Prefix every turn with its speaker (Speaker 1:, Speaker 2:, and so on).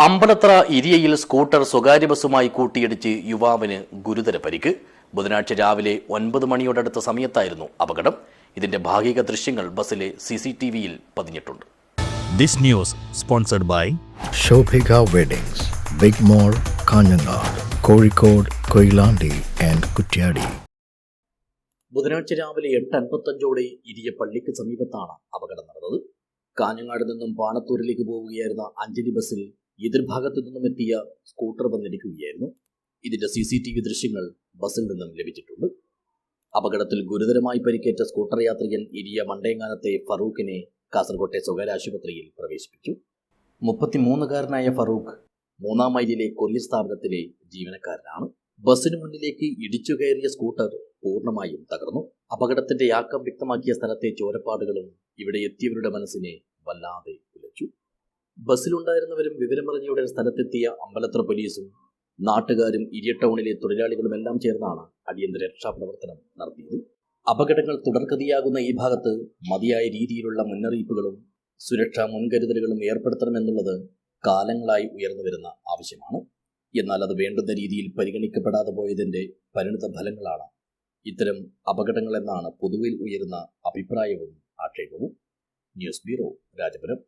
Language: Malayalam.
Speaker 1: അമ്പലത്ര ഇരിയയിൽ സ്കൂട്ടർ സ്വകാര്യ ബസ്സുമായി കൂട്ടിയിടിച്ച് യുവാവിന് ഗുരുതര പരിക്ക്. ബുധനാഴ്ച രാവിലെ 9 മണിയോടടുത്ത സമയത്തായിരുന്നു അപകടം. ഇതിന്റെ ഭാഗിക ദൃശ്യങ്ങൾ ബസ്സിലെ CCTVയിൽ പതിഞ്ഞിട്ടുണ്ട്.
Speaker 2: This news sponsored by
Speaker 3: Shobhika Weddings, Big Mall, Kanyanad, Kozhikode, Koilandi and Kutyadi.
Speaker 1: ബുധനാഴ്ച രാവിലെ 8:55ഓടെ ഇരിയ പള്ളിക്ക് സമീപത്താണ് അപകടം നടന്നത്. കാഞ്ഞങ്ങാട് നിന്നും പാണത്തൂരിലേക്ക് പോവുകയായിരുന്ന അഞ്ജലി ബസ്സിൽ എതിർഭാഗത്തു നിന്നും എത്തിയ സ്കൂട്ടർ വന്നിടിക്കുകയായിരുന്നു. ഇതിന്റെ CCTV ദൃശ്യങ്ങൾ ബസ്സിൽ നിന്നും ലഭിച്ചിട്ടുണ്ട്. അപകടത്തിൽ ഗുരുതരമായി പരിക്കേറ്റ സ്കൂട്ടർ യാത്രികൻ ഇരിയ മണ്ടേങ്ങാനത്തെ ഫറൂഖിനെ കാസർകോട്ടെ സ്വകാര്യ ആശുപത്രിയിൽ പ്രവേശിപ്പിച്ചു. 33-കാരനായ ഫറൂഖ് 3-ാം മൈലിലെ കൊറിയർ സ്ഥാപനത്തിലെ ജീവനക്കാരനാണ്. ബസ്സിന് മുന്നിലേക്ക് ഇടിച്ചു കയറിയ സ്കൂട്ടർ പൂർണ്ണമായും തകർന്നു. അപകടത്തിന്റെ ആക്കം വ്യക്തമാക്കിയ സ്ഥലത്തെ ചോരപ്പാടുകളും ഇവിടെ എത്തിയവരുടെ മനസ്സിനെ വല്ലാതെ ഉലച്ചു. ബസ്സിലുണ്ടായിരുന്നവരും വിവരമറിഞ്ഞയുടൻ സ്ഥലത്തെത്തിയ അമ്പലത്ര പോലീസും നാട്ടുകാരും ഇരിയ ടൗണിലെ തൊഴിലാളികളുമെല്ലാം ചേർന്നാണ് അടിയന്തര രക്ഷാപ്രവർത്തനം നടത്തിയത്. അപകടങ്ങൾ തുടർക്കഥയാകുന്ന ഈ ഭാഗത്ത് മതിയായ രീതിയിലുള്ള മുന്നറിയിപ്പുകളും സുരക്ഷാ മുൻകരുതലുകളും ഏർപ്പെടുത്തണമെന്നുള്ളത് കാലങ്ങളായി ഉയർന്നുവരുന്ന ആവശ്യമാണ്. എന്നാൽ അത് വേണ്ടുന്ന രീതിയിൽ പരിഗണിക്കപ്പെടാതെ പോയതിന്റെ പരിണിത ഫലങ്ങളാണ് ഇത്തരം അപകടങ്ങളെന്നാണ് പൊതുവിൽ ഉയരുന്ന അഭിപ്രായവും ആക്ഷേപവും. News bureau, Rajapuram.